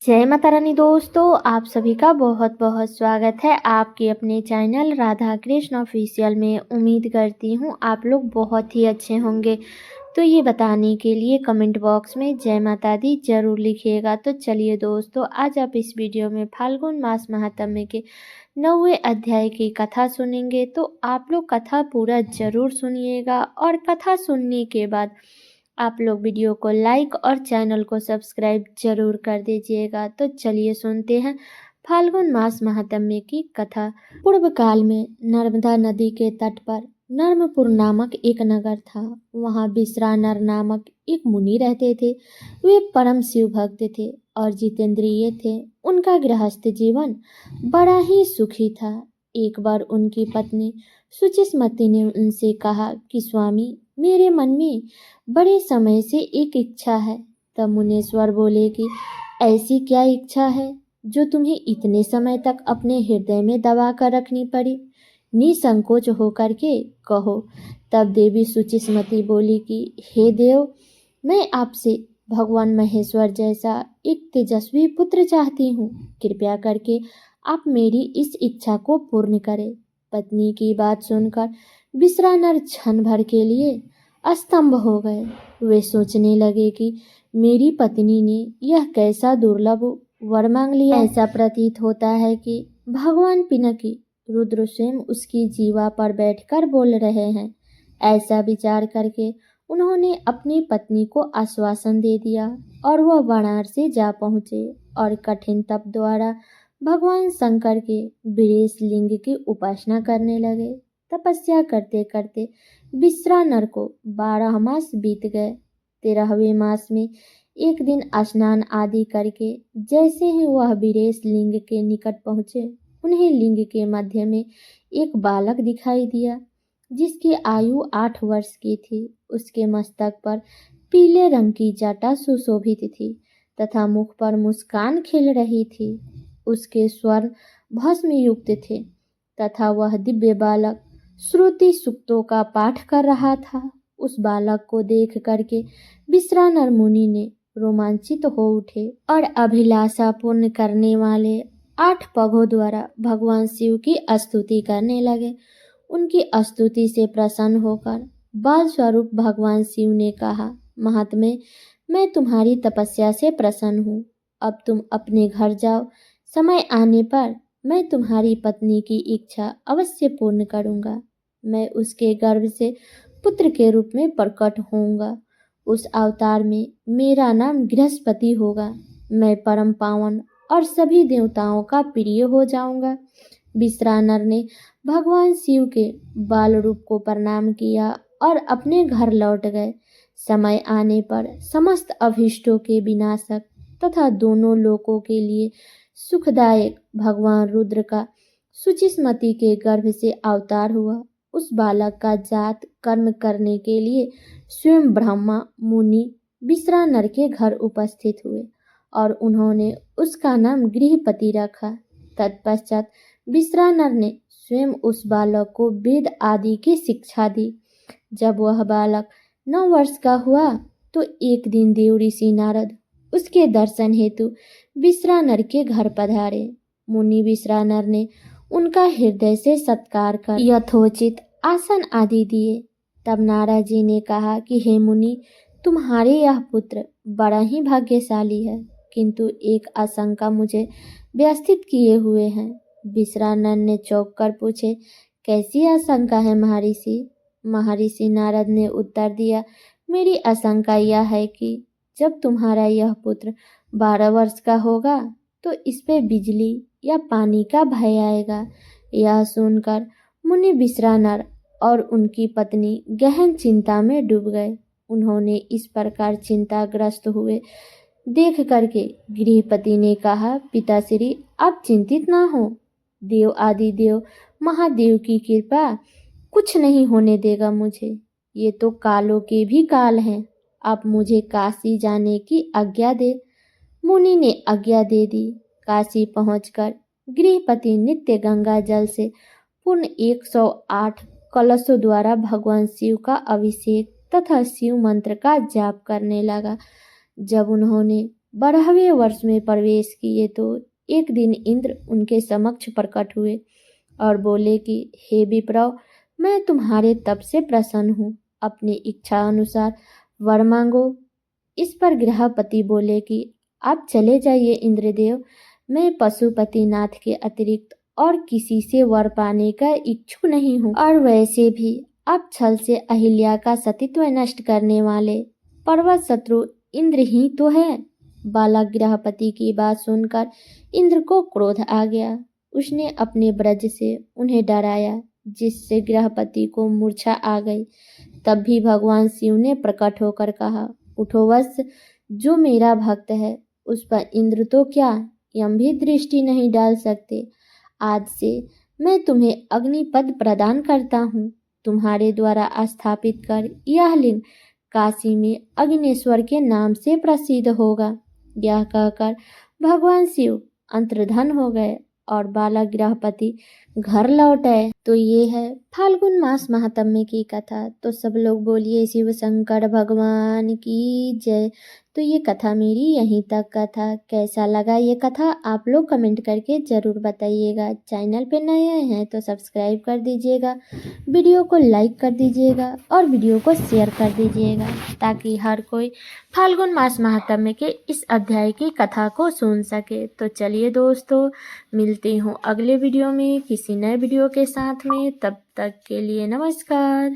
जय माता रानी दोस्तों, आप सभी का बहुत बहुत स्वागत है आपके अपने चैनल राधा कृष्ण ऑफिशियल में। उम्मीद करती हूँ आप लोग बहुत ही अच्छे होंगे। तो ये बताने के लिए कमेंट बॉक्स में जय माता दी जरूर लिखिएगा। तो चलिए दोस्तों, आज आप इस वीडियो में फाल्गुन मास महात्म्य के 9वें अध्याय की कथा सुनेंगे। तो आप लोग कथा पूरा जरूर सुनिएगा और कथा सुनने के बाद आप लोग वीडियो को लाइक और चैनल को सब्सक्राइब जरूर कर दीजिएगा। तो चलिए सुनते हैं फाल्गुन मास महात्म्य की कथा। पूर्व काल में नर्मदा नदी के तट पर नर्मपुर नामक एक नगर था। वहाँ बिश्रानर नामक एक मुनि रहते थे। वे परम शिव भक्त थे और जितेंद्रिय थे। उनका गृहस्थ जीवन बड़ा ही सुखी था। एक बार उनकी पत्नी सुचिस्मती ने उनसे कहा कि स्वामी, मेरे मन में बड़े समय से एक इच्छा है। तब मुनीश्वर बोले कि ऐसी क्या इच्छा है जो तुम्हें इतने समय तक अपने हृदय में दबा कर रखनी पड़ी? निसंकोच होकर के कहो। तब देवी सुचिस्मती बोली कि हे देव, मैं आपसे भगवान महेश्वर जैसा एक तेजस्वी पुत्र चाहती हूँ। कृपया करके आप मेरी इस इच्छा को पूर्ण करें। पत्नी की बात सुनकर बिश्रानर क्षण भर के लिए अस्तंभ हो गए। वे सोचने लगे कि मेरी पत्नी ने यह कैसा दुर्लभ वर मांग लिया। ऐसा प्रतीत होता है कि भगवान पिनाकी रुद्र स्वयं उसकी जीवा पर बैठकर बोल रहे हैं। ऐसा विचार करके उन्होंने अपनी पत्नी को आश्वासन दे दिया और वह वाराणसी जा पहुँचे और कठिन तप द्वारा भगवान शंकर के वीरेश लिंग की उपासना करने लगे। तपस्या करते करते बिश्रानर को 12 मास बीत गए। 13वें मास में एक दिन स्नान आदि करके जैसे ही वह वीरेश लिंग के निकट पहुँचे, उन्हें लिंग के मध्य में एक बालक दिखाई दिया जिसकी आयु 8 वर्ष की थी। उसके मस्तक पर पीले रंग की जटा सुशोभित थी तथा मुख पर मुस्कान खिल रही थी। उसके स्वर्ण भस्म युक्त थे तथा वह दिव्य बालक श्रुति सूक्तों का पाठ कर रहा था। उस बालक को देख करके बिश्रानर मुनि ने रोमांचित हो उठे और अभिलाषा पूर्ण करने वाले 8 पगों द्वारा भगवान शिव की स्तुति करने लगे। उनकी स्तुति से प्रसन्न होकर बाल स्वरूप भगवान शिव ने कहा, महात्मे, मैं तुम्हारी तपस्या से प्रसन्न हूँ। अब तुम अपने घर जाओ। समय आने पर मैं तुम्हारी पत्नी की इच्छा अवश्य पूर्ण करूँगा। मैं उसके गर्भ से पुत्र के रूप में प्रकट होऊंगा। उस अवतार में मेरा नाम बृहस्पति होगा। मैं परम पावन और सभी देवताओं का प्रिय हो जाऊंगा। बिश्रानर ने भगवान शिव के बाल रूप को प्रणाम किया और अपने घर लौट गए। समय आने पर समस्त अभीष्टों के विनाशक तथा दोनों लोकों के लिए सुखदायक भगवान रुद्र का सुचिस्मती के गर्भ से अवतार हुआ। उस बालक का जात कर्म करने के लिए स्वयं ब्रह्मा मुनि बिश्रानर के घर उपस्थित हुए और उन्होंने उसका नाम गृहपति रखा। तत्पश्चात बिश्रानर ने स्वयं उस बालक को वेद आदि की शिक्षा दी। जब वह बालक 9 वर्ष का हुआ तो एक दिन देव ऋषि नारद उसके दर्शन हेतु बिश्रानर के घर पधारे। मुनि बिश्रानर ने उनका हृदय से सत्कार कर यथोचित आसन आदि दिए। तब नारद जी ने कहा कि हे मुनि, तुम्हारे यह पुत्र बड़ा ही भाग्यशाली है, किंतु एक आशंका मुझे व्यस्तित किए हुए हैं। बिश्रानर ने चौंक कर पूछे, कैसी आशंका है महर्षि? महर्षि नारद ने उत्तर दिया, मेरी आशंका यह है कि जब तुम्हारा यह पुत्र 12 वर्ष का होगा तो इस पे बिजली या पानी का भय आएगा। यह सुनकर मुनि बिश्रानर और उनकी पत्नी गहन चिंता में डूब गए। उन्होंने इस प्रकार चिंताग्रस्त हुए देख करके गृहपति ने कहा, पिताश्री, आप चिंतित ना हो। देव आदि देव महादेव की कृपा कुछ नहीं होने देगा मुझे। ये तो कालों के भी काल हैं। आप मुझे काशी जाने की आज्ञा दे। मुनि ने आज्ञा दे दी। काशी पहुंचकर गृहपति नित्य गंगा जल से पूर्ण 108 कलशों द्वारा भगवान शिव का अभिषेक तथा शिव मंत्र का जाप करने लगा। जब उन्होंने 12वें वर्ष में प्रवेश किए तो एक दिन इंद्र उनके समक्ष प्रकट हुए और बोले कि हे विप्रव, मैं तुम्हारे तप से प्रसन्न हूँ, अपनी इच्छा अनुसार वर मांगो। इस पर गृहपति बोले कि आप चले जाइए इंद्रदेव, मैं पशुपतिनाथ के अतिरिक्त और किसी से वर पाने का इच्छुक नहीं हूँ, और वैसे भी आप छल से अहिल्या का सतीत्व नष्ट करने वाले पर्वत शत्रु इंद्र ही तो है। बालक गृहपति की बात सुनकर इंद्र को क्रोध आ गया। उसने अपने ब्रज से उन्हें डराया, जिससे गृहपति को मूर्छा आ गई। तब भी भगवान शिव ने प्रकट होकर कहा, उठो वत्स, जो मेरा भक्त है उस पर इंद्र तो क्या यम भी दृष्टि नहीं डाल सकते। आज से मैं तुम्हें अग्निपद प्रदान करता हूँ। तुम्हारे द्वारा स्थापित कर यह लिंग काशी में अग्निश्वर के नाम से प्रसिद्ध होगा। यह कहकर भगवान शिव अंतर्धान हो गए और बालक गृहपति घर लौट आए। तो ये है फाल्गुन मास महात्म्य की कथा। तो सब लोग बोलिए शिव शंकर भगवान की जय। तो ये कथा मेरी यहीं तक का था। कैसा लगा ये कथा आप लोग कमेंट करके ज़रूर बताइएगा। चैनल पे नए आए हैं तो सब्सक्राइब कर दीजिएगा, वीडियो को लाइक कर दीजिएगा और वीडियो को शेयर कर दीजिएगा, ताकि हर कोई फाल्गुन मास महात्म्य के इस अध्याय की कथा को सुन सके। तो चलिए दोस्तों, मिलती हूँ अगले वीडियो में किसी नए वीडियो के साथ में। तब तक के लिए नमस्कार।